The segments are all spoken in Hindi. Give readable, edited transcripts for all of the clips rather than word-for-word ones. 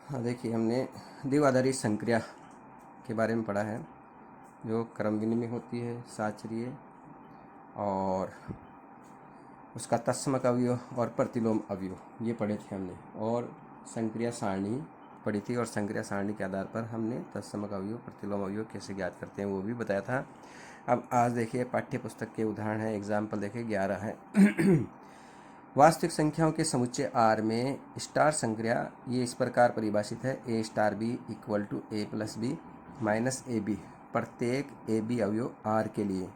हाँ, देखिए हमने द्विआधारी संक्रिया के बारे में पढ़ा है, जो क्रम विनिमय होती है, साचरीय और उसका तत्समक अवयव और प्रतिलोम अवयव ये पढ़े थे हमने। और संक्रिया सारणी पढ़ी थी, और संक्रिया सारणी के आधार पर हमने तत्समक अवयव प्रतिलोम अवयव कैसे ज्ञात करते हैं वो भी बताया था। अब आज देखिए पाठ्य पुस्तक के उदाहरण है, एग्जाम्पल देखिए 11 है। वास्तविक संख्याओं के समुच्चय R में स्टार संक्रिया ये इस प्रकार परिभाषित है: A star B equal to A plus B minus A B. प्रत्येक ए बी अवयव R के लिए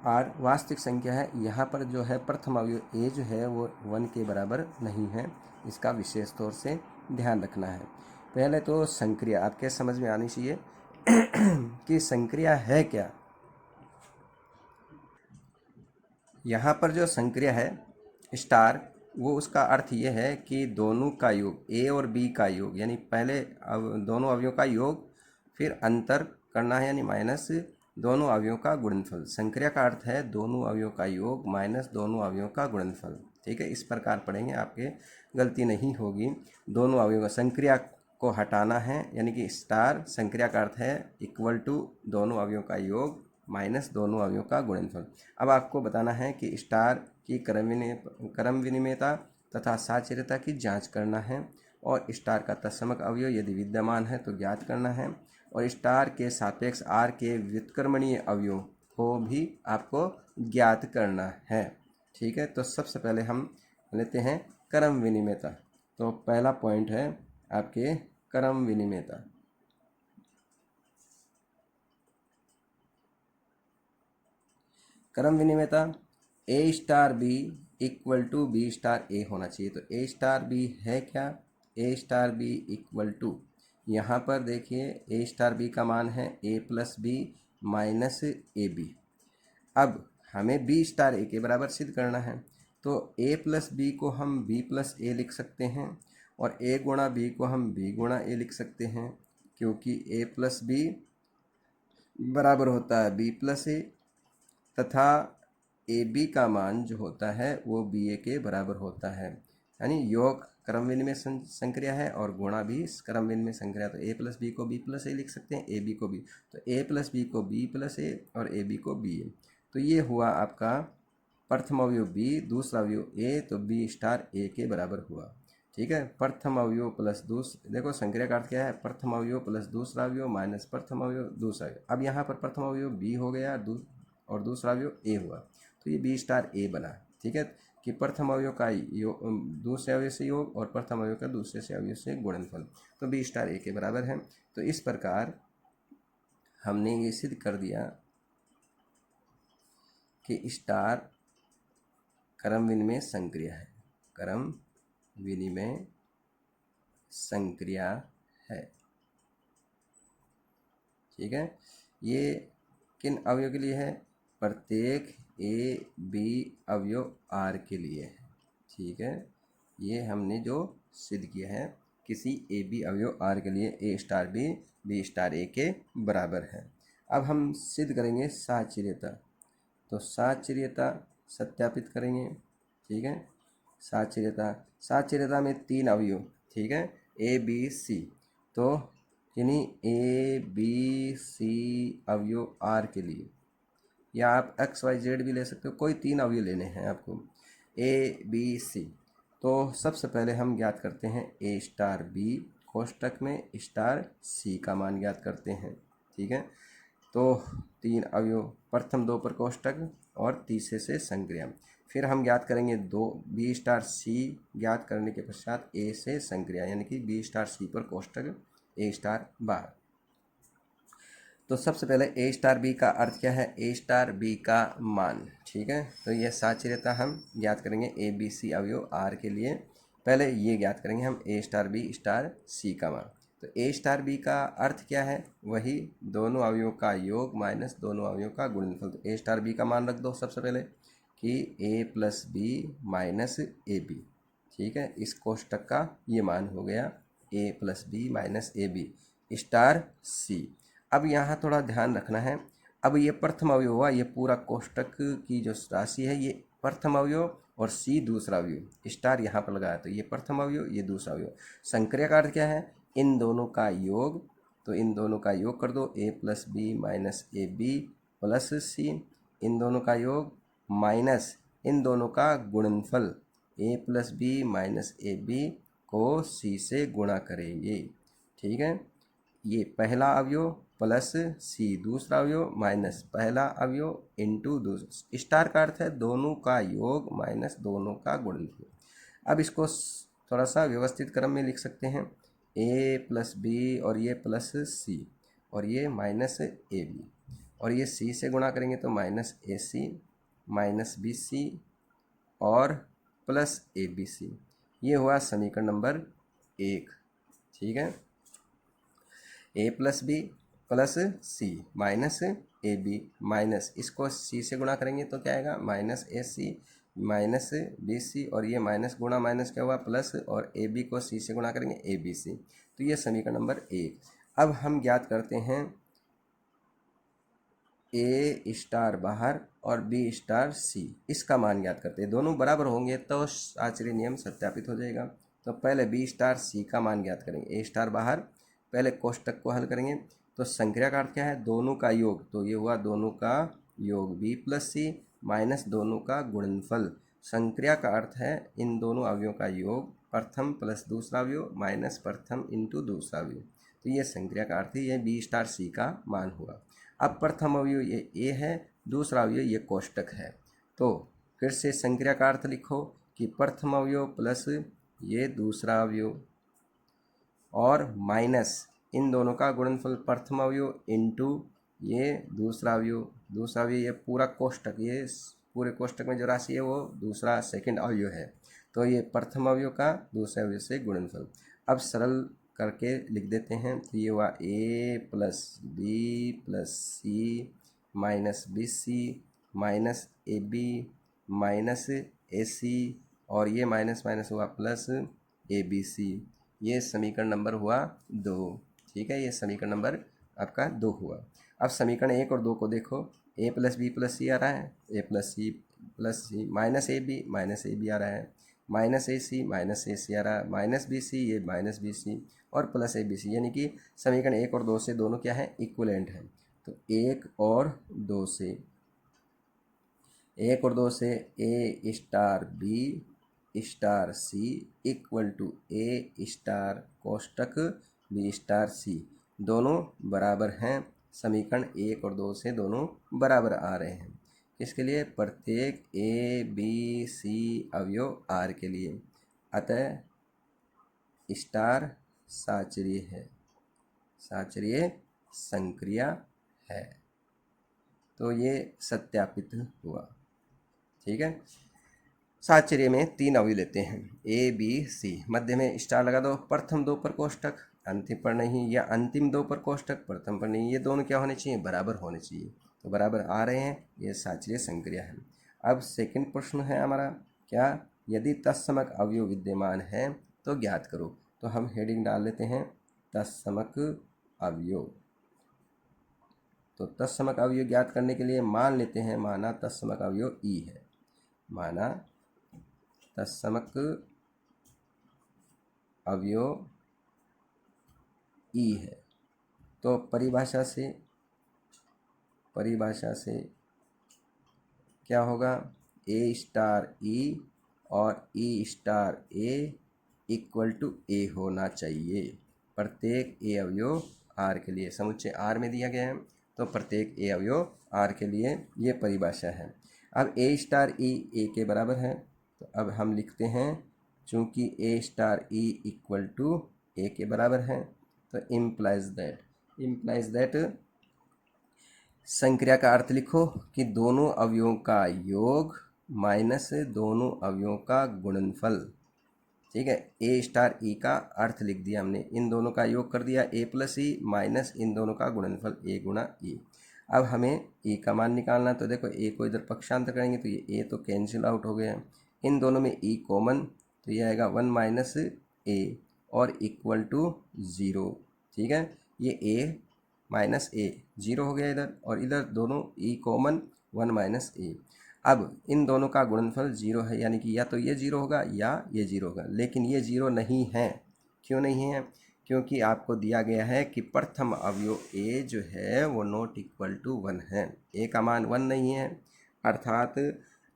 R वास्तविक संख्या है। यहाँ पर जो है प्रथम अवयव A जो है वो 1 के बराबर नहीं है, इसका विशेष तौर से ध्यान रखना है। पहले तो संक्रिया आपके समझ में आनी चाहिए कि संक्रिया है क्या। यहाँ पर जो संक्रिया है स्टार, वो उसका अर्थ ये है कि दोनों का योग, ए और बी का योग, यानी पहले दोनों अवयवों का योग, फिर अंतर करना है यानी माइनस दोनों अवयवों का गुणनफल। संक्रिया का अर्थ है दोनों अवयवों का योग माइनस दोनों अवयवों का गुणनफल। ठीक है, इस प्रकार पढ़ेंगे, आपके गलती नहीं होगी। दोनों अवयवों का संक्रिया को हटाना है, यानी कि स्टार संक्रिया का अर्थ है इक्वल टू दोनों अवयवों का योग माइनस दोनों अवयवों का गुणनफल। अब आपको बताना है कि स्टार की क्रम विनिमयता तथा साचर्यता की जांच करना है, और स्टार का तत्समक अवयव यदि विद्यमान है तो ज्ञात करना है, और स्टार के सापेक्ष आर के व्युत्क्रमणीय अवयव को भी आपको ज्ञात करना है। ठीक है, तो सबसे पहले हम लेते हैं क्रम विनिमयता। तो पहला पॉइंट है आपके क्रम विनिमयता। क्रम विनिमयता A star B equal to B star A होना चाहिए। तो ए स्टार बी है क्या? A star B equal to, यहाँ पर देखिए ए स्टार बी का मान है A plus B minus A B. अब हमें बी स्टार ए के बराबर सिद्ध करना है, तो ए प्लस बी को हम बी प्लस ए लिख सकते हैं, और ए गुणा बी को हम बी गुणा ए लिख सकते हैं, क्योंकि ए प्लस बी बराबर होता है बी प्लस ए, तथा ए बी का मान जो होता है वो बी ए के बराबर होता है। यानी योग क्रम विनिमय संक्रिया है और गुणा भी क्रम विनिमय संक्रिया। तो ए प्लस बी को बी प्लस ए लिख सकते हैं, ए बी को बी, तो ए प्लस बी को बी प्लस ए और ए बी को बी ए। तो ये हुआ आपका प्रथम अवयव बी, दूसरा अवयव ए, तो बी स्टार ए के बराबर हुआ। ठीक है, प्रथम अवयव प्लस देखो संक्रिया का अर्थ क्या है? प्रथम अवयव प्लस दूसरा अवयव माइनस प्रथम अवयव दूसरा अवयव। अब यहाँ पर प्रथम अवयव बी हो गया और दूसरा अवयव ए हुआ, तो ये बी स्टार ए बना। ठीक है, कि प्रथम अवयव का दूसरे अवयव से योग और प्रथम अवयव का दूसरे से अवयव से गुणनफल, तो बी स्टार ए के बराबर है। तो इस प्रकार हमने ये सिद्ध कर दिया कि स्टार क्रम विनिमय संक्रिया है, क्रम विनिमय संक्रिया है। ठीक है, ये किन अवयव के लिए है? प्रत्येक ए बी अवयव आर के लिए है। ठीक है, ये हमने जो सिद्ध किया है किसी ए बी अवयव आर के लिए ए स्टार बी बी स्टार ए के बराबर है। अब हम सिद्ध करेंगे साचर्यता। तो साचर्यता सत्यापित करेंगे। ठीक है, साचर्यता में 3 अवयव, ठीक है, ए बी सी। तो यानी ए बी सी अवयव आर के लिए, या आप एक्स वाई जेड भी ले सकते हो, कोई 3 अवयव लेने हैं आपको, ए बी सी। तो सबसे पहले हम ज्ञात करते हैं ए स्टार बी, कोष्टक में स्टार सी का मान ज्ञात करते हैं। ठीक है, तो 3 अवयव, प्रथम 2 पर कोष्टक और तीसरे से संक्रिया। फिर हम ज्ञात करेंगे बी स्टार सी, ज्ञात करने के पश्चात ए से संक्रिया, यानी कि बी स्टार सी पर कोष्टक ए स्टार बार। तो सबसे पहले ए स्टार बी का अर्थ क्या है? ए स्टार बी का मान। ठीक है, तो यह साचर्यता हम ज्ञात करेंगे ए बी सी अवयव आर के लिए। पहले ये ज्ञात करेंगे हम ए स्टार बी स्टार सी का मान। तो ए स्टार बी का अर्थ क्या है? वही दोनों अवयवों का योग माइनस दोनों अवयवों का गुणनफल। तो ए स्टार बी का मान रख दो सबसे पहले कि A plus B minus A B. ठीक है, इस कोष्टक का ये मान हो गया A plus B minus A B star C. अब यहाँ थोड़ा ध्यान रखना है, अब ये प्रथम अवयव हुआ, ये पूरा कोष्टक की जो राशि है ये प्रथम अवयव और सी दूसरा अवयव, स्टार यहाँ पर लगाया, तो ये प्रथम अवयव ये दूसरा अवयव। संक्रिया का अर्थ क्या है? इन दोनों का योग, तो इन दोनों का योग कर दो, A plus B minus A B plus C, इन दोनों का योग माइनस इन दोनों का गुणनफल, A plus B minus A B को सी से गुणा करेंगे। ठीक है, ये पहला अवयव प्लस सी दूसरा अवयव माइनस पहला अवयव इंटू दूसरा। स्टार का अर्थ है दोनों का योग माइनस दोनों का गुणनफल। अब इसको थोड़ा सा व्यवस्थित क्रम में लिख सकते हैं, ए प्लस बी और ये प्लस सी और ये माइनस ए बी, और ये सी से गुणा करेंगे तो minus A C minus B C और प्लस ए बी सी। ये हुआ समीकरण नंबर 1। ठीक है, A plus B plus C minus A B minus इसको सी से गुणा करेंगे तो क्या आएगा, minus A C minus B C, और ये माइनस गुणा माइनस क्या हुआ प्लस, और ए बी को सी से गुणा करेंगे ए बी सी। तो ये समीकरण नंबर 1। अब हम ज्ञात करते हैं ए स्टार बाहर और बी स्टार सी, इसका मान ज्ञात करते हैं। दोनों बराबर होंगे तो आचर्य नियम सत्यापित हो जाएगा। तो पहले बी स्टार सी का मान ज्ञात करेंगे, ए स्टार बाहर, पहले कोष्टक को हल करेंगे तो संक्रिया का अर्थ क्या है, दोनों का योग, तो ये हुआ दोनों का योग बी प्लस सी माइनस दोनों का गुणनफल। संक्रिया का अर्थ है इन दोनों अवयवों का योग, प्रथम प्लस दूसरा अवयव माइनस प्रथम इंटू दूसरा अवयव। तो ये संक्रिया का अर्थ है, ये बी स्टार सी का मान हुआ। अब प्रथम अवयव ये ए है, दूसरा अवयव ये कोष्टक है। तो फिर से संक्रिया का अर्थ लिखो कि प्रथम अवयव प्लस ये दूसरा अवयव और माइनस इन दोनों का गुणनफल प्रथम अवयव इंटू ये दूसरा अवयव, दूसरा अवयव ये पूरा कोष्टक, ये पूरे कोष्टक में जो राशि है वो दूसरा सेकंड अवयव है, तो ये प्रथम अवयव का दूसरे अवयव से गुणनफल। अब सरल करके लिख देते हैं, तो ये हुआ A plus B plus C minus B C minus A B minus A C, और ये माइनस माइनस हुआ प्लस ए बी सी। ये समीकरण नंबर हुआ 2। ठीक है, ये समीकरण नंबर आपका 2 हुआ। अब समीकरण 1 और 2 को देखो, ए प्लस सी आ रहा है, A plus C minus A B आ रहा है, माइनस ए सी आ रहा है, माइनस बी सी ये माइनस बी सी और प्लस ए बी सी, यानी कि समीकरण 1 और 2 से दोनों क्या है, इक्विवेलेंट है। तो 1 और 2 से A star B star C equal to A star कोष्टक बी स्टार सी, दोनों बराबर हैं। समीकरण 1 और 2 से दोनों बराबर आ रहे हैं। इसके लिए प्रत्येक ए बी सी अवयव आर के लिए, अतः स्टार साचर्य है, साचर्य संक्रिया है। तो ये सत्यापित हुआ। ठीक है, साचर्य में 3 अवयव लेते हैं, ए बी सी, मध्य में स्टार लगा दो, प्रथम 2 पर कोष्टक अंतिम पर नहीं, या अंतिम 2 पर कोष्टक प्रथम पर नहीं, ये दोनों क्या होने चाहिए, बराबर होने चाहिए। तो बराबर आ रहे हैं, ये साचर्य संक्रिया है। अब सेकंड प्रश्न है हमारा, क्या, यदि तत्समक अवयव विद्यमान है तो ज्ञात करो। तो हम हेडिंग डाल लेते हैं तत्समक अवयव। तो तत्समक अवयव ज्ञात करने के लिए मान लेते हैं, माना तत्समक अवयव ई है, माना तत्समक अवयव ई है। तो परिभाषा से क्या होगा, ए स्टार ई और ई स्टार ए इक्वल टू ए होना चाहिए प्रत्येक ए अवयव आर के लिए। समुच्चय आर में दिया गया है तो प्रत्येक ए अवयव आर के लिए ये परिभाषा है। अब ए स्टार ई ए के बराबर है, तो अब हम लिखते हैं चूँकि ए स्टार ई इक्वल टू ए के बराबर है, तो इम्प्लाइज दैट संक्रिया का अर्थ लिखो कि दोनों अवयवों का योग माइनस दोनों अवयवों का गुणनफल। ठीक है, ए स्टार ई का अर्थ लिख दिया हमने, इन दोनों का योग कर दिया ए प्लस ई माइनस इन दोनों का गुणनफल ए गुणा ई। अब हमें ई का मान निकालना, तो देखो ए को इधर पक्षांतर करेंगे तो ये ए तो कैंसिल आउट हो गया, इन दोनों में ई कॉमन, तो ये आएगा 1 माइनस ए और इक्वल टू 0। ठीक है, ये ए माइनस ए 0 हो गया इधर, और इधर दोनों ई कॉमन 1 माइनस ए। अब इन दोनों का गुणनफल 0 है, यानी कि या तो ये 0 होगा या ये 0 होगा, लेकिन ये 0 नहीं है। क्यों नहीं है, क्योंकि आपको दिया गया है कि प्रथम अवयव ए जो है वो नॉट इक्वल टू 1 है। ए का मान 1 नहीं है, अर्थात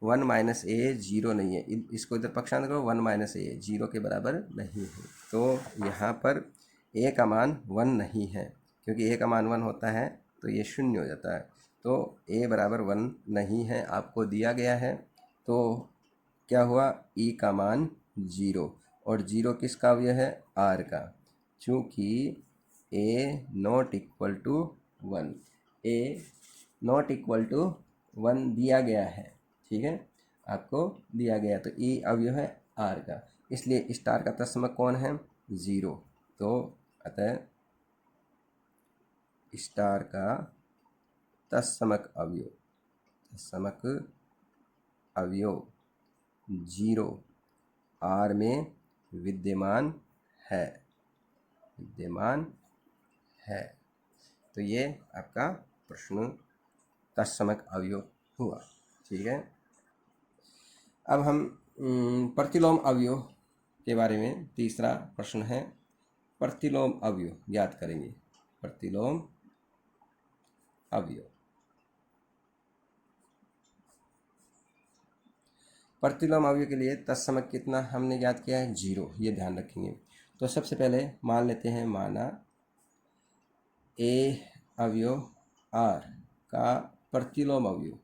1 माइनस ए जीरो नहीं है। इसको इधर पक्षांतर करो, 1 माइनस ए जीरो के बराबर नहीं है। तो यहाँ पर ए का मान 1 नहीं है, क्योंकि ए का मान 1 होता है तो ये शून्य हो जाता है। तो ए बराबर 1 नहीं है, आपको दिया गया है। तो क्या हुआ, ई का मान 0, और 0 किसका अवयव है, आर का। चूँकि A not equal to 1, A not equal to 1 दिया गया है, ठीक है, आपको दिया गया, तो ई अवयव है आर का, इसलिए स्टार का तत्समक कौन है, 0। तो अतः स्टार का तत्समक अवयव 0 आर में विद्यमान है। तो ये आपका प्रश्न तत्समक अवयव हुआ, ठीक है। अब हम प्रतिलोम अवयव के बारे में तीसरा प्रश्न है, प्रतिलोम अवयव ज्ञात करेंगे। प्रतिलोम अवयव, प्रतिलोम अवयव के लिए तत्समक कितना हमने ज्ञात किया है, 0, ये ध्यान रखेंगे। तो सबसे पहले मान लेते हैं, माना ए अवयव आर का प्रतिलोम अवयव,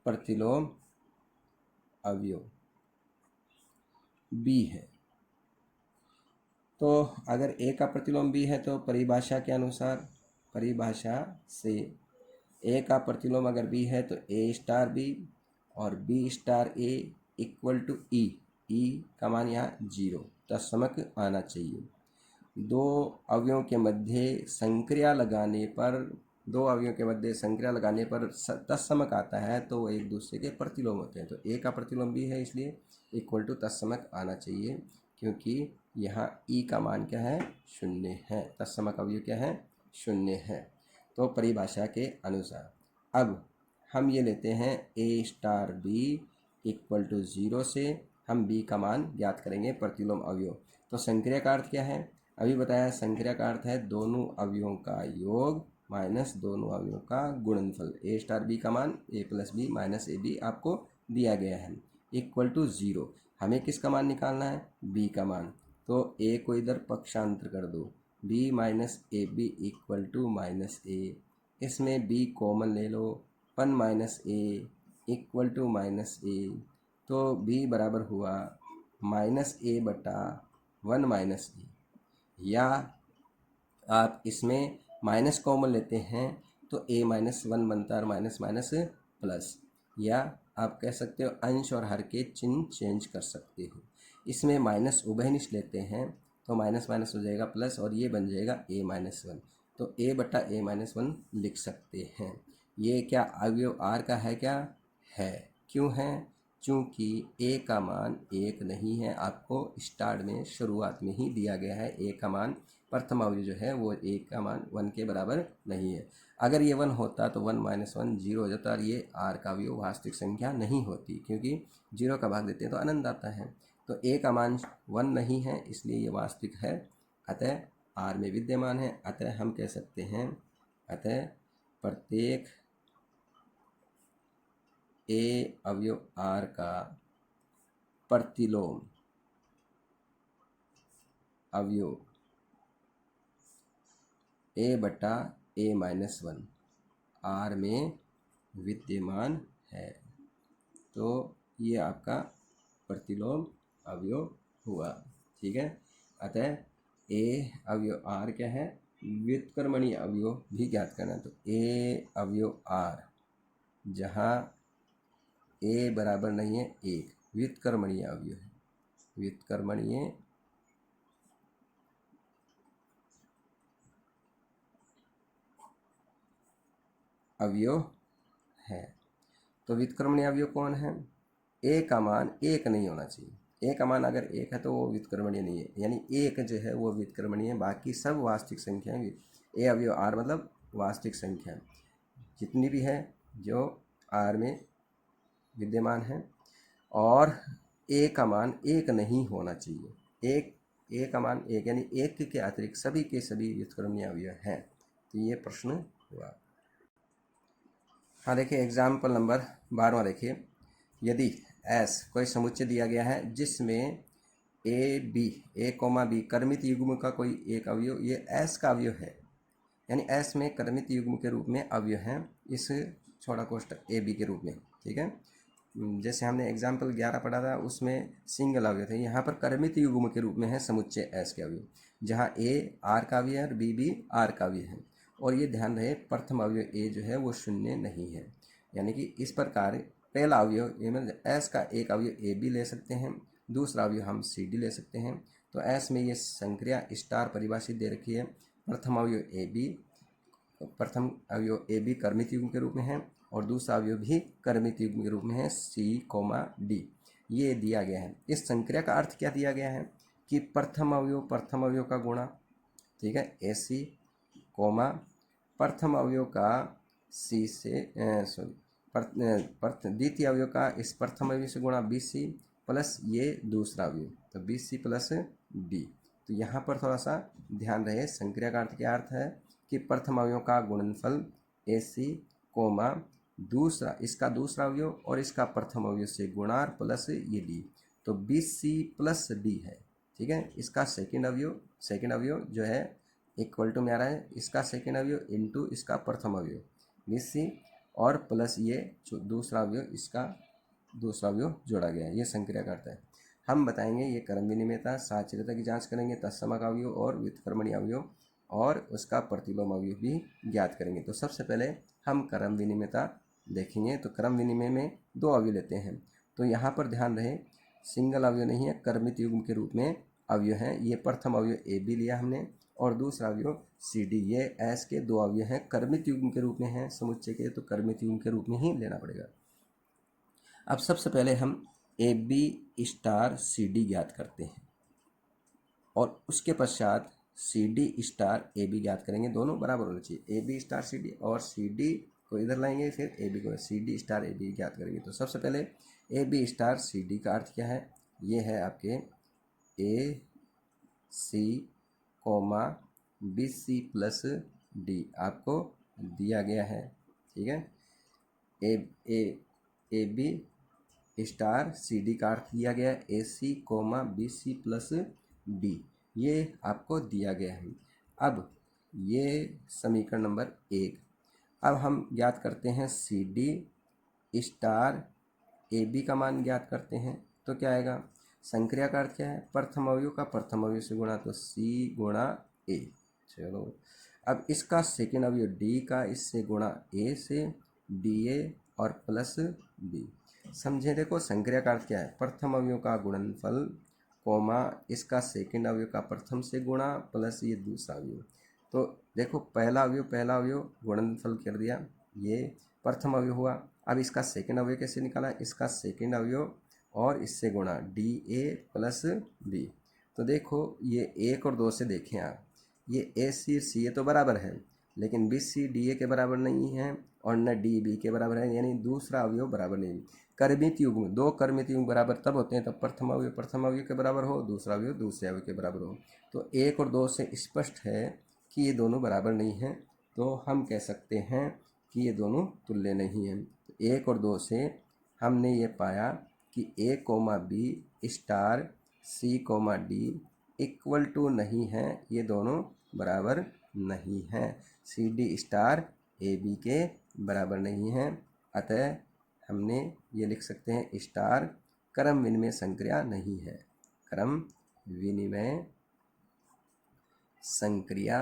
प्रतिलोम अवयव बी है। तो अगर ए का प्रतिलोम बी है तो परिभाषा के अनुसार, परिभाषा से ए का प्रतिलोम अगर बी है तो ए स्टार बी और B star A equal to E, E का मान यहाँ 0, तत्समक आना चाहिए। दो अवयवों के मध्य संक्रिया लगाने पर, तत्समक आता है, तो वो एक दूसरे के प्रतिलोम होते हैं। तो ए का प्रतिलोम बी है, इसलिए इक्वल टू तत्समक आना चाहिए, क्योंकि यहाँ ई का मान क्या है, 0 है, तत्समक अवयव क्या है, 0 है। तो परिभाषा के अनुसार अब हम ये लेते हैं ए स्टार बी इक्वल टू 0 से हम बी का मान ज्ञात करेंगे, प्रतिलोम अवयव। तो संक्रिया का अर्थ क्या है, अभी बताया, संक्रिया का अर्थ है दोनों अवयवों का योग माइनस दोनों अवयवों का गुणनफल। ए स्टार बी का मान A plus B minus A B आपको दिया गया है, इक्वल टू 0। हमें किसका मान निकालना है, बी का मान। तो ए को इधर पक्षांतर कर दो, B minus A B equal to minus A, इसमें बी कॉमन ले लो, 1 minus A equal to minus A. तो बी बराबर हुआ माइनस ए बटा 1 माइनस ए, या आप इसमें माइनस कॉमन लेते हैं तो ए माइनस 1 बनता है और माइनस माइनस प्लस, या आप कह सकते हो अंश और हर के चिन्ह चेंज कर सकते हो। इसमें माइनस उभयनिष्ठ लेते हैं तो माइनस माइनस हो जाएगा प्लस, और ये बन जाएगा ए माइनस 1, तो ए बटा ए माइनस 1 लिख सकते हैं। ये क्या अवयव आर का है, क्या है, क्यों है, चूँकि ए का मान 1 नहीं है, आपको स्टार्ट में शुरुआत में ही दिया गया है। ए का मान प्रथम अवयव जो है वो ए का मान 1 के बराबर नहीं है। अगर ये 1 होता तो 1 माइनस 1 0 हो जाता, और ये आर का अवयव वास्तविक संख्या नहीं होती, क्योंकि 0 का भाग देते हैं तो अनंत आता है। तो ए का मान 1 नहीं है, इसलिए ये वास्तविक है, अतः आर में विद्यमान है। अतः हम कह सकते हैं, अतः प्रत्येक ए अवयव आर का प्रतिलोम अवयव ए बटा ए माइनस 1 आर में विद्यमान है। तो ये आपका प्रतिलोम अवयव हुआ, ठीक है। अतः ए अवयव आर क्या है, व्युत्क्रमणीय अवयव भी ज्ञात करना। तो ए अवयव आर जहाँ ए बराबर नहीं है 1, व्युत्क्रमणीय अवयव है, व्युत्क्रमणीय अवयव है। तो व्युत्क्रमणीय अवयव कौन है, ए का मान 1 नहीं होना चाहिए। ए का मान अगर 1 है तो वो व्युत्क्रमणीय नहीं है, यानी 1 जो है वो व्युत्क्रमणीय है, बाकी सब वास्तविक संख्याएं। ए अवयव आर मतलब वास्तविक संख्या जितनी भी है जो आर में विद्यमान है और ए का मान एक नहीं होना चाहिए। ए का मान एक, यानी एक के अतिरिक्त सभी के सभी व्युत्क्रमणीय अवयव हैं। तो ये प्रश्न हुआ। हाँ देखिए एग्जाम्पल नंबर 12 देखिए, यदि एस कोई समुच्चय दिया गया है जिसमें ए कोमा बी कर्मित युग्म का कोई एक अवयव, ये एस का अवयव है, यानी एस में कर्मित युग्म के रूप में अवयव हैं इस छोटा कोष्ठक ए बी के रूप में। ठीक है, जैसे हमने एग्जाम्पल 11 पढ़ा था उसमें सिंगल अवयव थे, यहाँ पर कर्मित युग्म के रूप में है समुच्चय एस के अवयव, जहाँ ए आर का अवयव है और बी आर का अवयव है। और ये ध्यान रहे प्रथम अवयव ए जो है वो शून्य नहीं है, यानी कि इस प्रकार पहला अवयव ए में एस का एक अवयव ए बी ले सकते हैं, दूसरा अवयव हम सी डी ले सकते हैं। तो एस में ये संक्रिया स्टार परिभाषित दे रखी है, प्रथम अवयव ए बी, प्रथम अवयव ए बी कर्मित युग्म के रूप में है और दूसरा अवयव भी कर्मित युग्म के रूप में है सी कोमा डी, ये दिया गया है। इस संक्रिया का अर्थ क्या दिया गया है कि प्रथम अवयव का गुणा, ठीक है, ए सी कोमा प्रथम अवयव का सी से द्वितीय अवयव का इस प्रथम अवयव से गुणा बी सी प्लस ये दूसरा अवयव, तो बी सी प्लस डी। तो यहाँ पर थोड़ा सा ध्यान रहे, संक्रिया का अर्थ क्या अर्थ है कि प्रथम अवयव का गुणनफल ए सी कोमा दूसरा इसका दूसरा अवयव और इसका प्रथम अवयव से गुणा प्लस ये डी, तो बी सी प्लस डी है। ठीक है, इसका सेकेंड अवयव जो है इक्वल टू में आ रहा है इसका सेकेंड अवयव इंटू इसका प्रथम अवयव बी सी और प्लस ये जो दूसरा अवयव इसका दूसरा अवयव जोड़ा गया है, ये संक्रिया का अर्थ है। हम बताएंगे ये क्रम विनिमेयता, साचर्यता की जांच करेंगे, तत्समक अवयव और व्युत्क्रमणीय अवयव और उसका प्रतिलोम अवयव भी ज्ञात करेंगे। तो सबसे पहले हम क्रम विनिमेयता देखेंगे। तो क्रम विनिमय में दो अवयव लेते हैं, तो यहाँ पर ध्यान रहे सिंगल अवयव नहीं है, कर्मित युग्म के रूप में अवयव है। ये प्रथम अवयव ए बी लिया हमने और दूसरा अवयव सी डी, ये एस के दो अवयव हैं, कर्मित युग्म के रूप में हैं समुच्चय के, तो कर्मित युग्म के रूप में ही लेना पड़ेगा। अब सबसे पहले हम A B star C D ज्ञात करते हैं और उसके पश्चात C D star A B ज्ञात करेंगे, दोनों बराबर होना चाहिए। A B star C D और सी डी को इधर लाएंगे, फिर ए बी को C D star A B ज्ञात करेंगे। तो सबसे पहले A B star C D का अर्थ क्या है, ये है आपके A C comma B C plus D आपको दिया गया है। ठीक है, A B star C D का अर्थ दिया गया है A C comma B C plus D, ये आपको दिया गया है। अब ये समीकरण नंबर 1। अब हम ज्ञात करते हैं C D star A B का मान ज्ञात करते हैं, तो क्या आएगा, संक्रिया का अर्थ क्या है, प्रथम अवयव का प्रथम अवयव से गुणा, तो सी गुणा ए। चलो अब इसका सेकेंड अवयव डी का इससे गुणा ए से डी ए और प्लस बी। समझे, देखो संक्रिया का अर्थ क्या है, प्रथम अवयव का गुणनफल कोमा इसका सेकेंड अवयव का प्रथम से गुणा प्लस ये दूसरा अवयव। तो देखो पहला अवयव गुणनफल कर दिया, ये प्रथम अवयव हुआ। अब इसका सेकेंड अवयव कैसे निकाला, इसका सेकेंड अवयव और इससे गुणा डी ए प्लस बी। तो देखो ये 1 और 2 से देखें आप, ये ए सी ए तो बराबर है लेकिन बी सी डी ए के बराबर नहीं है और न डी बी के बराबर है, यानी दूसरा अवयव बराबर नहीं। कर्मित युग्म, दो कर्मित युग्म बराबर तब होते हैं तब प्रथम अवयव के बराबर हो, दूसरा अवयव दूसरे अवयव के बराबर हो। तो 1 और 2 से स्पष्ट है कि ये दोनों बराबर नहीं हैं, तो हम कह सकते हैं कि ये दोनों तुल्य नहीं हैं। तो 1 और 2 से हमने ये पाया कि A comma B star C comma D equal to नहीं है, ये दोनों बराबर नहीं हैं, C D star A B के बराबर नहीं हैं। अतः हमने ये लिख सकते हैं स्टार क्रम विनिमय संक्रिया नहीं है, क्रम विनिमय संक्रिया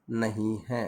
नहीं है।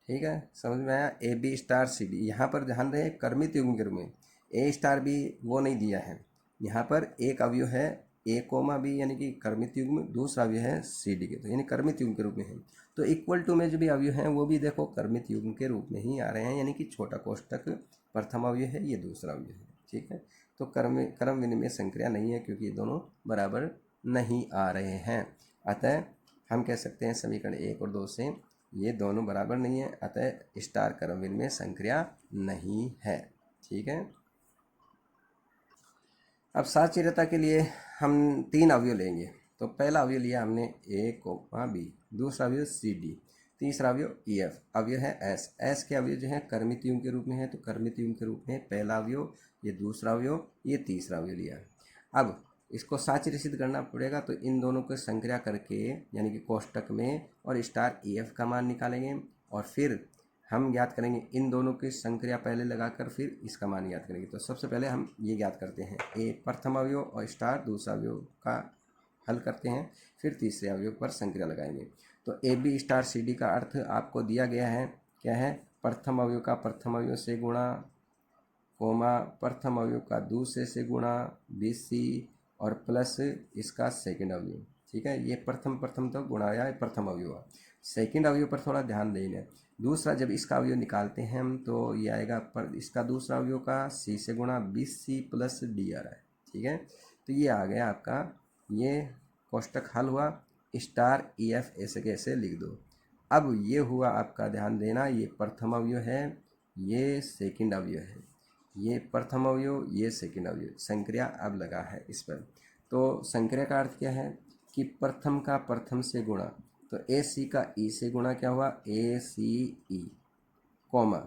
ठीक है, समझ में आया। A B star C D, यहाँ पर ध्यान रहे कर्मित युग्म के रूप में, ए स्टार बी वो नहीं दिया है, यहाँ पर एक अवयव है ए कोमा बी यानी कि कर्मित युग्म, दूसरा अवयव है सी डी के, तो यानी कर्मित युग्म के रूप में है। तो इक्वल टू में जो भी अवयव हैं वो भी देखो कर्मित युग्म के रूप में ही आ रहे हैं, यानी कि छोटा कोष्ठक प्रथम अवयव है, ये दूसरा अवयव है। ठीक है, तो क्रम विनिमय संक्रिया नहीं है क्योंकि ये दोनों बराबर नहीं आ रहे हैं। अतः हम कह सकते हैं समीकरण 1 और 2 से ये दोनों बराबर नहीं है, अतः स्टार क्रमविल में संक्रिया नहीं है। ठीक है। अब साचिरता के लिए हम 3 अवयव लेंगे। तो पहला अवयव लिया हमने ए कोमा बी, दूसरा अवयव सी डी, तीसरा अवयव ई एफ, अवयव है एस। एस के अवयव जो है कर्मित युग्म के रूप में है, तो कर्मित युग्म के रूप में पहला अवयव, ये दूसरा अवयव, ये तीसरा अवयव लिया। अब इसको साचिर सिद्ध करना पड़ेगा, तो इन दोनों को संक्रिया करके यानी कि कोष्टक में और स्टार ई एफ का मान निकालेंगे और फिर हम ज्ञात करेंगे इन दोनों की संक्रिया पहले लगाकर फिर इसका मान ज्ञात करेंगे। तो सबसे पहले हम ये ज्ञात करते हैं, ए प्रथम अवयव और स्टार दूसरा अवयव का हल करते हैं, फिर तीसरे अवयव पर संक्रिया लगाएंगे। तो A B star C D का अर्थ आपको दिया गया है, क्या है, प्रथम अवयव का प्रथम अवयव से गुणा, कोमा प्रथम अवयव का दूसरे से गुणा, बी सी और प्लस इसका सेकंड अवयव। ठीक है, ये प्रथम तो गुणा या प्रथम अवयव। सेकंड अवयव पर थोड़ा ध्यान देना। दूसरा जब इसका अवयव निकालते हैं हम तो ये आएगा पर इसका दूसरा अवयव का सी से गुणा, बी सी प्लस डी आ रहा है। ठीक है, तो ये आ गया आपका, ये कोष्टक हल हुआ। स्टार ई एफ ऐसे कैसे लिख दो। अब ये हुआ आपका, ध्यान देना, ये प्रथम अवयव है, ये सेकंड अवयव है, ये प्रथम अवयव, ये सेकंड अवयव। संक्रिया अब लगा है इस पर। तो संक्रिया का अर्थ क्या है कि प्रथम का प्रथम से गुणा, तो ए सी का ई से गुणा क्या हुआ, ए सी ई, कॉमा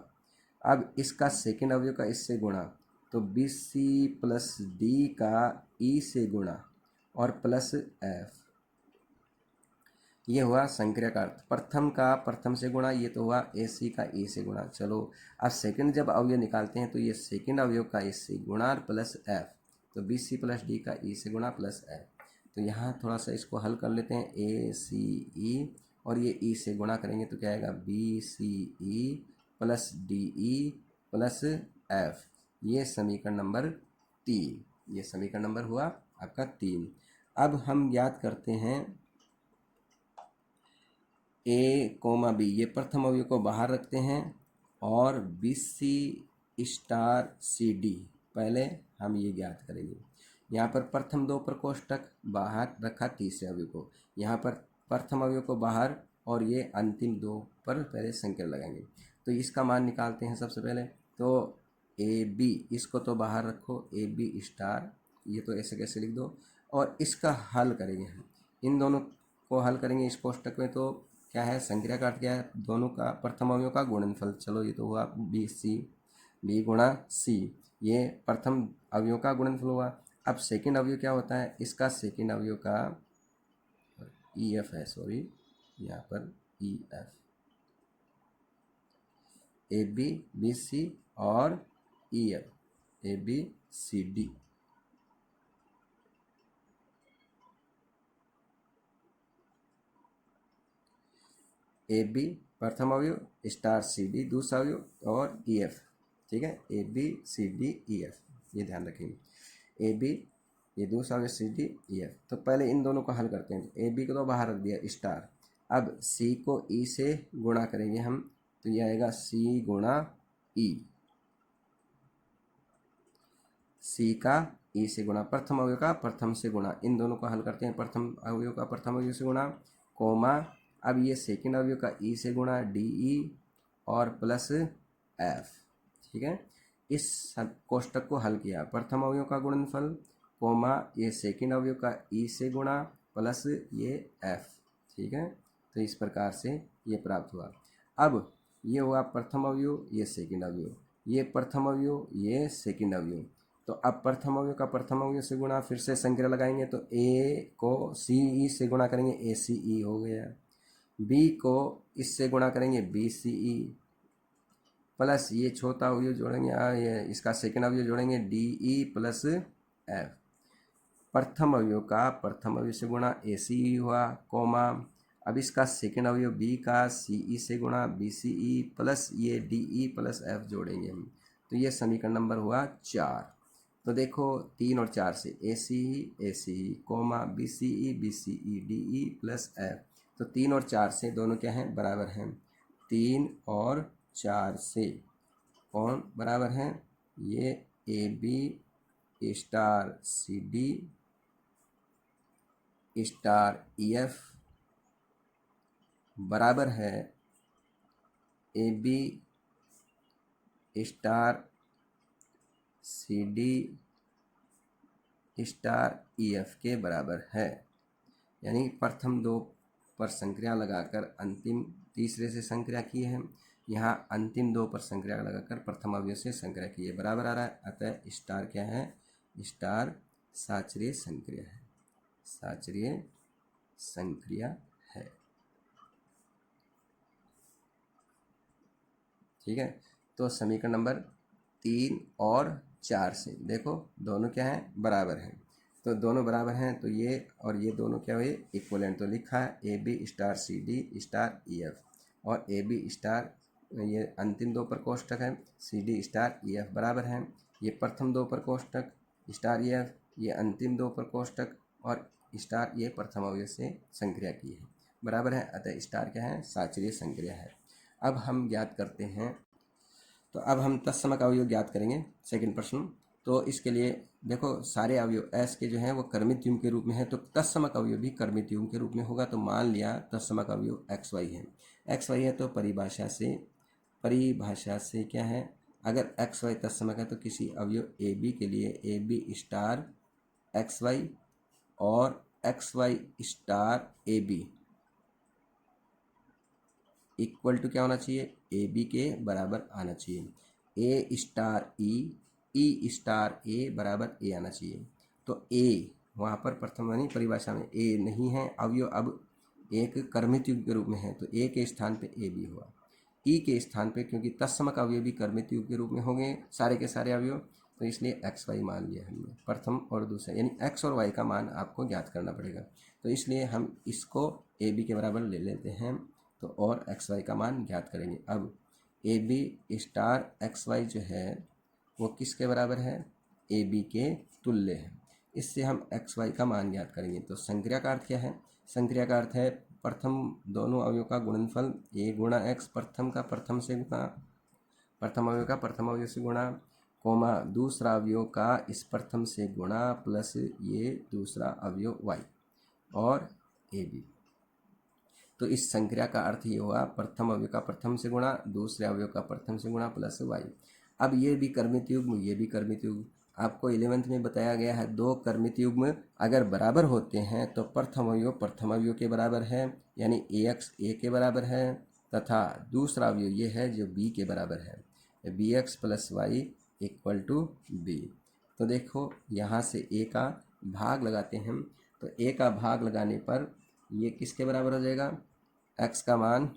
अब इसका सेकंड अवयव का इससे गुणा, तो बी सी प्लस डी का ई से गुणा और प्लस एफ। ये हुआ संक्रिया का अर्थ, प्रथम का प्रथम से गुणा, ये तो हुआ ए सी का ई से गुणा। चलो अब सेकंड जब अवयव निकालते हैं तो ये सेकंड अवयव का इससे गुणा प्लस एफ, तो बी सी प्लस डी का ई से गुणा प्लस एफ। तो यहाँ थोड़ा सा इसको हल कर लेते हैं, ए सी ई और ये ई से गुणा करेंगे तो क्या आएगा, B C E plus D E plus F. ये समीकरण नंबर 3, ये समीकरण नंबर हुआ आपका 3। अब हम ज्ञात करते हैं ए कोमा बी, ये प्रथम अवयव को बाहर रखते हैं और B C star C D पहले हम ये ज्ञात करेंगे। यहाँ पर प्रथम 2 प्रकोष्ठक बाहर रखा तीसरे अवयव को, यहाँ पर प्रथम अवयव को बाहर और ये अंतिम 2 पर पहले संख्या लगाएंगे। तो इसका मान निकालते हैं सबसे पहले। तो ए बी, इसको तो बाहर रखो, ए बी स्टार, ये तो ऐसे कैसे लिख दो, और इसका हल करेंगे हम, इन दोनों को हल करेंगे इस कोष्टक में। तो क्या है, संक्रिया का अर्थ क्या है, दोनों का प्रथम अवयव का गुणनफल। चलो ये तो हुआ बी सी, बी गुणा सी, ये प्रथम अवयव का गुणनफल हुआ। अब सेकंड अवयव क्या होता है, इसका सेकंड अवयव का ई एफ है, सॉरी यहाँ पर E F, A B B C और E F, A B C D. A B प्रथम अवयव, स्टार सी डी दूसरा अवयव और ई एफ। ठीक है, A B C D E F, ये ध्यान रखेंगे। ए बी ये दूसरा अवयव, सी डी ई एफ। तो पहले इन दोनों को हल करते हैं। ए बी को तो बाहर रख दिया स्टार, अब सी को ई से गुणा करेंगे हम, तो ये आएगा सी गुणा ई, सी का ई से गुणा, प्रथम अवयव का प्रथम से गुणा, इन दोनों को हल करते हैं। प्रथम अवयव का प्रथम अवयव से गुणा, कोमा अब ये सेकंड अवयव का ई से गुणा डी ई और प्लस एफ। ठीक है, इस कोष्टक को हल किया, प्रथम अवयव का गुणनफल, कोमा ये सेकंड अवयव का ई से गुणा प्लस ये एफ। ठीक है, तो इस प्रकार से ये प्राप्त हुआ। अब ये हुआ प्रथम अवयव, ये सेकंड अवयव, ये प्रथम अवयव, ये सेकंड अवयव। तो अब प्रथम अवयव का प्रथम अवयव से गुणा, फिर से संक्रिया लगाएंगे, तो ए को सी ई से गुणा करेंगे, ए सी ई हो गया, बी को इससे गुणा करेंगे, बी सी ई प्लस ये छोटा अवयव जोड़ेंगे, ये इसका सेकंड अवयव जोड़ेंगे, डी ई प्लस एफ। प्रथम अवयव का प्रथम अवयव से गुणा, ए सी ई हुआ, कोमा अब इसका सेकंड अवयव बी का सी ई से गुणा, बी सी ई प्लस ये डी ई प्लस एफ जोड़ेंगे हम, तो ये समीकरण नंबर हुआ 4। तो देखो 3 और 4 से A C E comma B C E D E plus F. तो 3 और 4 से दोनों क्या हैं, बराबर हैं। 3 और 4 से कौन बराबर हैं, ये A B star C D star E F बराबर है A B star C D star E F के बराबर है। यानी प्रथम दो पर संक्रिया लगाकर अंतिम तीसरे से संक्रिया की है, यहाँ अंतिम दो पर संक्रिया लगाकर प्रथम अवयव से संक्रिया की है, बराबर आ रहा है। अतः स्टार क्या है? स्टार साचरीय संक्रिया है, साचरीय संक्रिया है। ठीक है, तो समीकरण नंबर 3 और 4 से देखो दोनों क्या है? बराबर हैं। तो दोनों बराबर हैं तो ये और ये दोनों क्या हुए? इक्वलेंट। तो लिखा है A B star C D star E F, और ए बी स्टार ये अंतिम दो प्रकोष्ठक है, C D star E F बराबर हैं। ये प्रथम दो प्रकोष्ठक स्टार ई एफ, ये अंतिम दो प्रकोष्ठक और स्टार ये प्रथम अवयव से संक्रिया की है, बराबर है। अतः स्टार क्या है? साचरीय संक्रिया है। अब हम ज्ञात करते हैं, तो अब हम तत्समक अवयव ज्ञात करेंगे। सेकंड प्रश्न, तो इसके लिए देखो सारे अवयव एस के जो हैं वो कर्मित युग्म के रूप में है, तो तत्समक अवयव भी कर्मित युग्म के रूप में होगा। तो मान लिया तत्समक अवयव एक्स वाई है, एक्स वाई है तो परिभाषा से क्या है? अगर एक्स वाई तत्समक है तो किसी अवयव ए बी के लिए A B star X Y और X Y star A B equal to क्या होना चाहिए? ए बी के बराबर आना चाहिए। ए स्टार ई स्टार ए बराबर ए आना चाहिए। तो ए वहाँ पर प्रथम यानी परिभाषा में ए नहीं है, अवयव अब एक कर्मित युग्म के रूप में है, तो ए के स्थान पे ए बी हुआ। ई के स्थान पे क्योंकि तत्समक अवयव भी कर्मित युग्म के रूप में होंगे सारे के सारे अवयव, तो इसलिए एक्स वाई मान लिया हमने प्रथम और दूसरा, यानी एक्स और वाई का मान आपको ज्ञात करना पड़ेगा। तो इसलिए हम इसको ए बी के बराबर ले लेते हैं, तो और एक्स वाई का मान ज्ञात करेंगे। अब A B star X Y जो है वो किसके बराबर है? ए बी के तुल्य है। इससे हम एक्स वाई का मान ज्ञात करेंगे। तो संक्रिया का अर्थ क्या है? संक्रिया का अर्थ है प्रथम दोनों अवयव का गुणनफल ए गुणा एक्स, प्रथम का प्रथम से गुणा, प्रथम अवयव का प्रथम अवयव से गुणा, कोमा दूसरा अवयव का इस प्रथम से गुणा प्लस ये दूसरा अवयव वाई और ए बी। तो इस संक्रिया का अर्थ ये हुआ प्रथम अवयव का प्रथम से गुणा, दूसरे अवयव का प्रथम से गुणा प्लस वाई। अब ये भी कर्मित युग्म, ये भी कर्मित युग्म। आपको 11th में बताया गया है दो कर्मित युग्म अगर बराबर होते हैं तो प्रथम अवयव के बराबर है, यानी ए एक्स ए के बराबर है, तथा दूसरा अवयव ये है जो बी के बराबर है, B X plus Y equal to B. तो देखो यहाँ से ए का भाग लगाते हैं, तो ए का भाग लगाने पर ये किसके बराबर हो जाएगा? एक्स का मान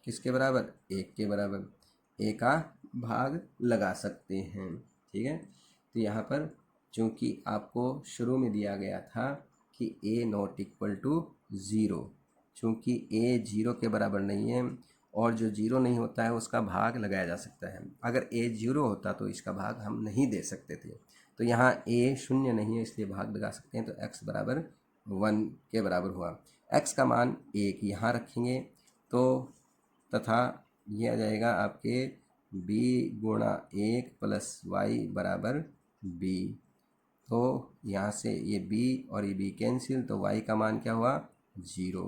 किसके बराबर? 1 के बराबर। ए का भाग लगा सकते हैं, ठीक है। तो यहाँ पर चूंकि आपको शुरू में दिया गया था कि ए नॉट इक्वल टू 0, चूँकि ए 0 के बराबर नहीं है और जो 0 नहीं होता है उसका भाग लगाया जा सकता है। अगर ए 0 होता तो इसका भाग हम नहीं दे सकते थे। तो यहाँ ए 0 नहीं है इसलिए भाग लगा सकते हैं, तो x बराबर 1 के बराबर हुआ। x का मान 1 यहाँ रखेंगे तो तथा ये आ जाएगा आपके b गुणा 1 प्लस वाई बराबर b। तो यहाँ से ये b और ये b कैंसिल, तो y का मान क्या हुआ? 0।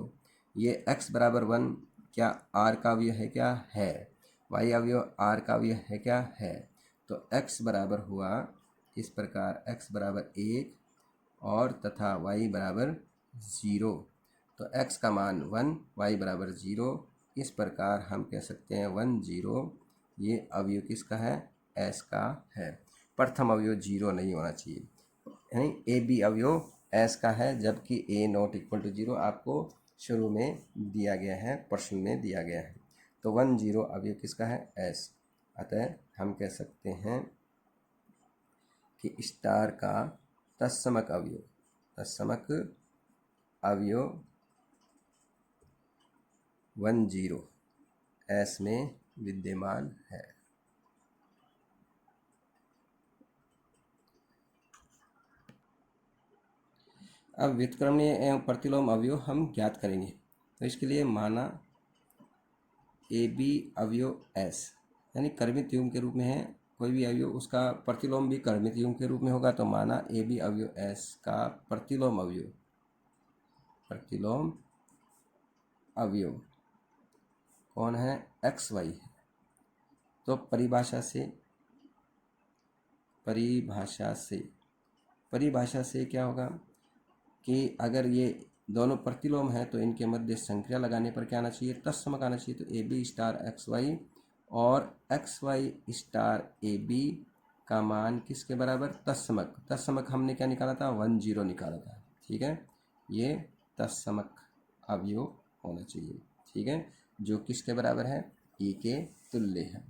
ये x बराबर 1 क्या r का अवयव है? क्या है। y अवयव r का अवयव है? क्या है। तो x बराबर हुआ इस प्रकार, x बराबर 1 और तथा y बराबर 0। तो x का मान 1, y बराबर 0। इस प्रकार हम कह सकते हैं 1 0 ये अवयव किसका है? s का है। प्रथम अवयव 0 नहीं होना चाहिए, यानी ए बी अवयव s का है, जबकि a नॉट इक्वल टू 0 आपको शुरू में दिया गया है, प्रश्न में दिया गया है। तो 1 0 अवयव किसका है? s। अतः हम कह सकते हैं कि स्टार का तत्समक अवयव 1 0 s में विद्यमान है। अब व्युत्क्रमणीय एवं प्रतिलोम अवयव हम ज्ञात करेंगे। तो इसके लिए माना ए बी अवयव s यानी कर्मित युग्म के रूप में है, कोई भी अवयव उसका प्रतिलोम भी कर्मित युग्म के रूप में होगा। तो माना ए बी अवयव s का प्रतिलोम अवयव प्रतिलोम अवयव कौन है? एक्स वाई है। तो परिभाषा से क्या होगा कि अगर ये दोनों प्रतिलोम है तो इनके मध्य संक्रिया लगाने पर क्या आना चाहिए? तत्समक आना चाहिए। तो A B star X Y और X Y star A B का मान किसके बराबर? तत्समक हमने क्या निकाला था? 10 निकाला था। ठीक है, ये तत्समक अवयव होना चाहिए। ठीक है, जो किसके बराबर है? ई के तुल्य है।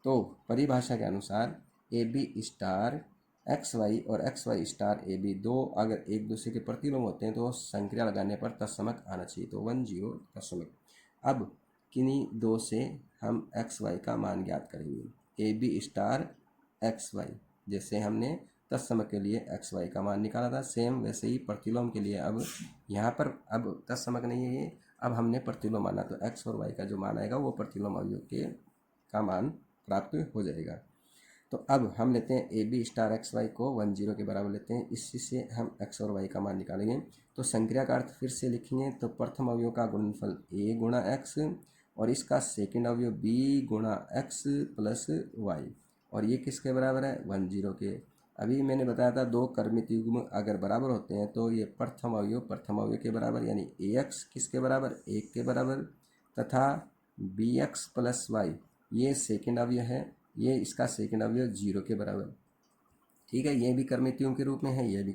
तो परिभाषा के अनुसार A B star X Y और X Y star A B दो अगर एक दूसरे के प्रतिलोम होते हैं तो संक्रिया लगाने पर तत्समक आना चाहिए। तो 10 तत्समक। अब किन्हीं दो से हम एक्स वाई का मान ज्ञात करेंगे। A B star X Y, जैसे हमने तत्समक के लिए एक्स वाई का मान निकाला था, सेम वैसे ही प्रतिलोम के लिए अब यहाँ पर अब तत्समक नहीं है ये, अब हमने प्रतिलोम माना तो एक्स और वाई का जो मान आएगा वो प्रतिलोम अवयव के का मान प्राप्त हो जाएगा। तो अब हम लेते हैं A B star X Y को 10 के बराबर लेते हैं, इसी से हम एक्स और वाई का मान निकालेंगे। तो संक्रिया का अर्थ फिर से लिखेंगे तो प्रथम अवयव का गुणनफल ए गुणा एक्स और इसका सेकंड अवयव बी गुणा एक्स प्लस वाई, और ये किसके बराबर है? 10 के। अभी मैंने बताया था दो कर्मित युग्म अगर बराबर होते हैं तो ये प्रथम अवयव के बराबर यानी ए एक्स किसके बराबर? 1 के बराबर, तथा बी एक्स प्लस वाई ये सेकंड अवयव है, ये इसका सेकंड अवयव 0 के बराबर। ठीक है, ये भी कर्मित युग्म के रूप में है, ये भी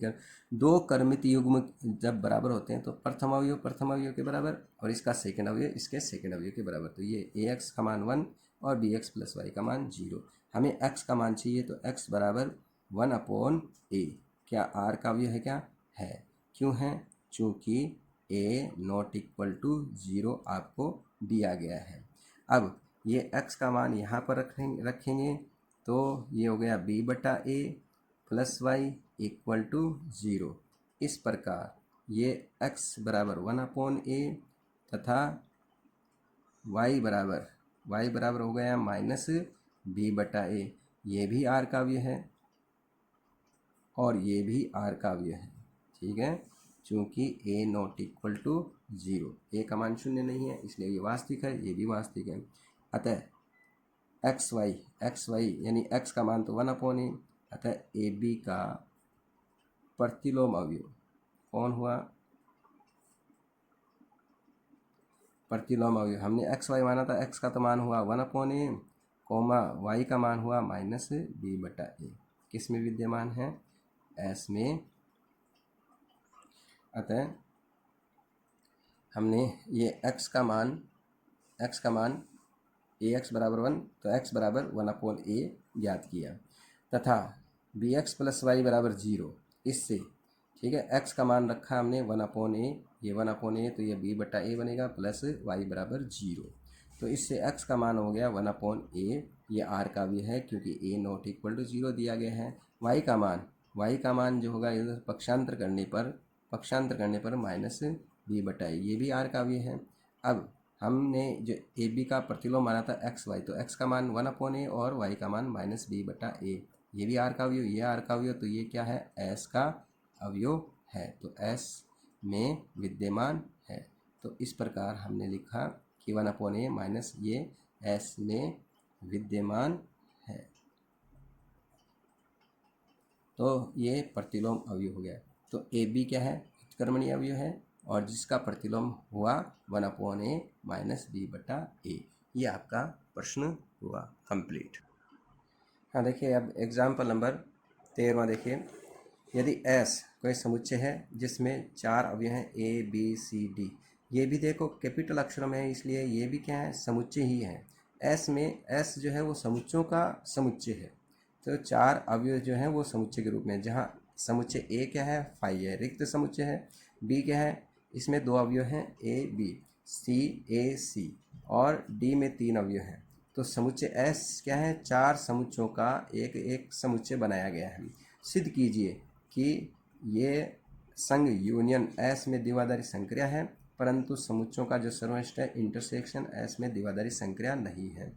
दो कर्मित युग्म जब बराबर होते हैं तो प्रथम अवयव के बराबर और इसका सेकंड अवयव इसके सेकंड अवयव के बराबर। तो ये ए एक्स का मान 1 और बी एक्स प्लस वाई का मान 0। हमें एक्स का मान चाहिए तो एक्स बराबर 1/a। क्या आर का अवयव है? क्या है? क्यों है? चूँकि a नॉट इक्वल टू 0 आपको दिया गया है। अब ये x का मान यहाँ पर रखेंगे तो ये हो गया b/a plus Y equal to 0। इस प्रकार ये x बराबर 1/a तथा y बराबर हो गया माइनस b/a। ये भी r का अवयव है और ये भी r का अवयव है। ठीक है, चूँकि a not equal to 0, a का मान 0 नहीं है इसलिए ये वास्तविक है, ये भी वास्तविक है। अतः एक्स वाई यानी x का मान तो 1/a, अतः ए बी का प्रतिलोम अवयव कौन हुआ? प्रतिलोम अवयव हमने एक्स वाई माना था, x का तो मान हुआ 1/a कोमा y का मान हुआ माइनस b/a। किस में विद्यमान है? s में। अतः हमने ये x का मान ए एक्स बराबर 1 तो x बराबर 1/a ज्ञात किया तथा बी एक्स प्लस वाई बराबर 0। इससे ठीक है, x का मान रखा हमने 1/a, ये 1/a तो ये b/a बनेगा प्लस y बराबर 0। तो इससे x का मान हो गया 1/a, ये r का भी है क्योंकि a नॉट इक्वल टू 0 दिया गया है। y का मान जो होगा इधर पक्षांतर करने पर माइनस b/a, ये भी r का भी है। अब हमने जो ए बी का प्रतिलोम माना था एक्स वाई, तो x का मान 1/a और y का मान माइनस b/a, ये भी r का अवयव, ये r का अवयव, तो ये क्या है? s का अवयव है, तो s में विद्यमान है। तो इस प्रकार हमने लिखा कि 1/a माइनस ये s में विद्यमान है, तो ये प्रतिलोम अवयव हो गया। तो ए बी क्या है? व्युत्क्रमणीय अवयव है और जिसका प्रतिलोम हुआ 1/a माइनस b/a। ये आपका प्रश्न हुआ कंप्लीट। हाँ देखिए, अब एग्जाम्पल नंबर 13 देखिए। यदि S कोई समुच्चय है जिसमें 4 अवयव हैं A B C D, ये भी देखो कैपिटल अक्षरों में है इसलिए ये भी क्या है? समुच्चय ही है। S जो है वो समुच्चयों का समुच्चय है, तो 4 अवयव जो हैं वो समुच्चय के रूप में, जहाँ समुच्चय A क्या है? फाई है, रिक्त समुच्चय है। B क्या है? इसमें 2 अवयव हैं A B, C A C और D में 3 अवयव हैं। तो समुच्चय S क्या है? 4 समुच्चयों का एक समुच्चय बनाया गया है। सिद्ध कीजिए कि ये संघ यूनियन S में द्विआधारी संक्रिया है, परंतु समुच्चयों का जो सर्वनिष्ठ है इंटरसेक्शन S में द्विआधारी संक्रिया नहीं है।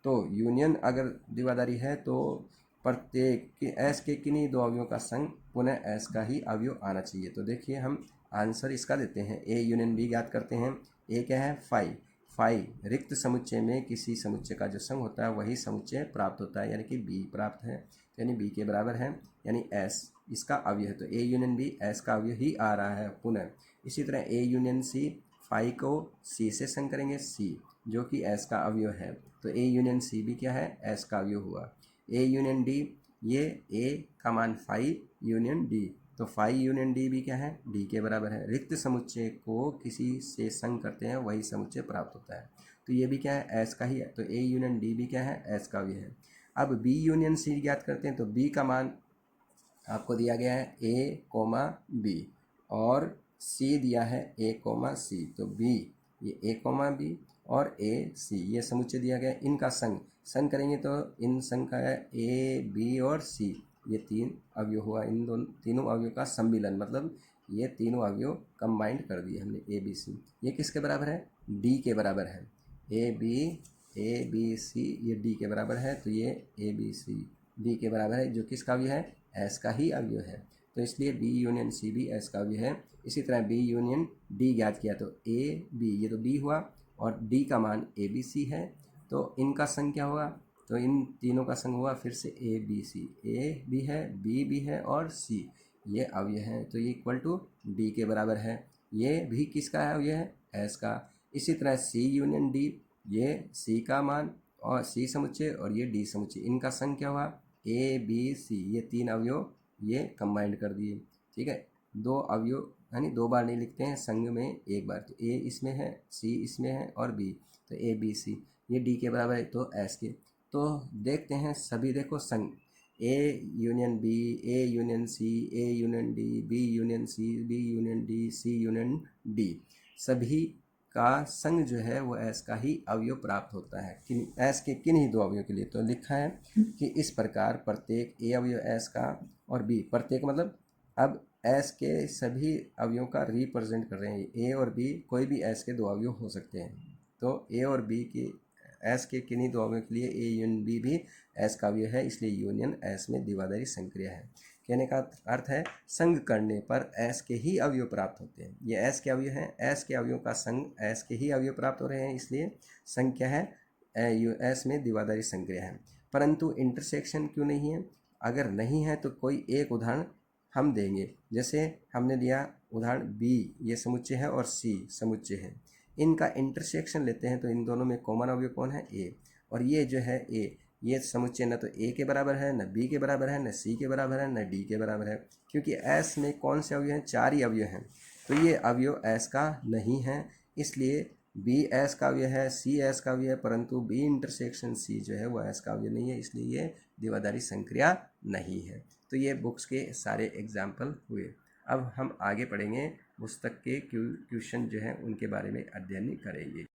तो यूनियन अगर द्विआधारी है तो प्रत्येक S के किन्हीं 2 अवयवों का संघ पुनः S का ही अवयव आना चाहिए। तो देखिए हम आंसर इसका देते हैं, ए यूनियन बी ज्ञात करते हैं। ए क्या है, फाई। फाई रिक्त समुच्चय में किसी समुच्चय का जो संग होता है वही समुच्चय प्राप्त होता है, यानी कि बी प्राप्त है, यानी बी के बराबर है, यानी एस इसका अवयव है। तो ए यूनियन बी एस का अवयव ही आ रहा है पुनः। इसी तरह ए यूनियन सी, फाई को सी से संग करेंगे, सी जो कि एस का अवयव है, तो ए यूनियन सी भी क्या है, एस का अवयव हुआ। ए यूनियन डी, ये ए का मान फाई यूनियन डी, तो फाई यूनियन डी भी क्या है, डी के बराबर है। रिक्त समुच्चय को किसी से संग करते हैं वही समुच्चय प्राप्त होता है, तो ये भी क्या है, एस का ही है, तो ए यूनियन डी भी क्या है, एस का भी है। अब बी यूनियन सी ज्ञात करते हैं, तो बी का मान आपको दिया गया है ए कोमा बी और सी दिया है ए कोमा सी, तो बी ये ए कोमा बी और ए सी ये समुच्चय दिया गया है। इनका संग करेंगे तो इन संग का है ए बी और सी, ये तीन अवयव हुआ, इन दोनों तीनों अवयव का सम्मिलन, मतलब ये तीनों अवयव कंबाइंड कर दिए हमने, ए बी सी। ये किसके बराबर है, डी के बराबर है। ए बी सी ये डी के बराबर है, तो ये ए बी सी डी के बराबर है, जो किसका अवयव है, एस का ही अवयव है, तो इसलिए बी यूनियन सी भी एस का अवयव है। इसी तरह बी यूनियन डी ज्ञात किया, तो ए बी ये तो बी हुआ और डी का मान ए बी सी है, तो इनका संग क्या हुआ, तो इन तीनों का संग हुआ फिर से ए बी सी, ए भी है, बी भी है और सी ये अवयव है, तो ये इक्वल टू डी के बराबर है। ये भी किसका है, अवयव है, एस का। इसी तरह सी यूनियन डी, ये सी का मान और सी समुच्चय और ये डी समुच्चय, इनका संग क्या हुआ, ए बी सी, ये तीन अवयव ये कंबाइंड कर दिए, ठीक है। दो अवयव यानी दो बार नहीं लिखते हैं, संग में एक बार, तो ए इसमें है, सी इसमें है और बी, तो ए बी सी ये डी के बराबर है, तो एस के। तो देखते हैं सभी, देखो संग A union B, A union C, A union D, B union C, B union D, C union D, सभी का संग जो है वो एस का ही अवयव प्राप्त होता है। किन एस के किन्हीं दो अवयव के लिए, तो लिखा है कि इस प्रकार प्रत्येक ए अवयव एस का और बी, प्रत्येक मतलब अब एस के सभी अवयवों का रिप्रेजेंट कर रहे हैं, ए और बी कोई भी एस के दो अवयव हो सकते हैं, तो ए और बी के एस के किन्हीं दो अवयव के लिए ए यूनियन बी भी एस का अवयव है, इसलिए यूनियन एस में द्विआधारी संक्रिया है। कहने का अर्थ है संग करने पर एस के ही अवयव प्राप्त होते हैं, ये एस के अवयव हैं, एस के अवयव का संग एस के ही अवयव प्राप्त हो रहे हैं, इसलिए संग क्या है, एस में द्विआधारी संक्रिया है। परंतु इंटरसेक्शन क्यों नहीं है, अगर नहीं है तो कोई एक उदाहरण हम देंगे। जैसे हमने लिया उदाहरण बी ये समुच्चय है और सी समुच्चय है, इनका इंटरसेक्शन लेते हैं तो इन दोनों में कॉमन अवयव कौन है, ए, और ये जो है ए, ये समुच्चय न तो ए के बराबर है, न बी के बराबर है, न सी के बराबर है, न डी के बराबर है, क्योंकि एस में कौन से अवयव हैं, चार ही अवयव हैं, तो ये अवयव एस का नहीं है, इसलिए बी एस का अवयव है, सी एस का अवयव है, परंतु बी इंटरसेक्शन सी जो है वो एस का अवयव नहीं है, इसलिए ये द्विआधारी संक्रिया नहीं है। तो ये बुक्स के सारे एग्जाम्पल हुए। अब हम आगे पढ़ेंगे, पुस्तक के क्वेश्चन जो हैं उनके बारे में अध्ययन करेंगे।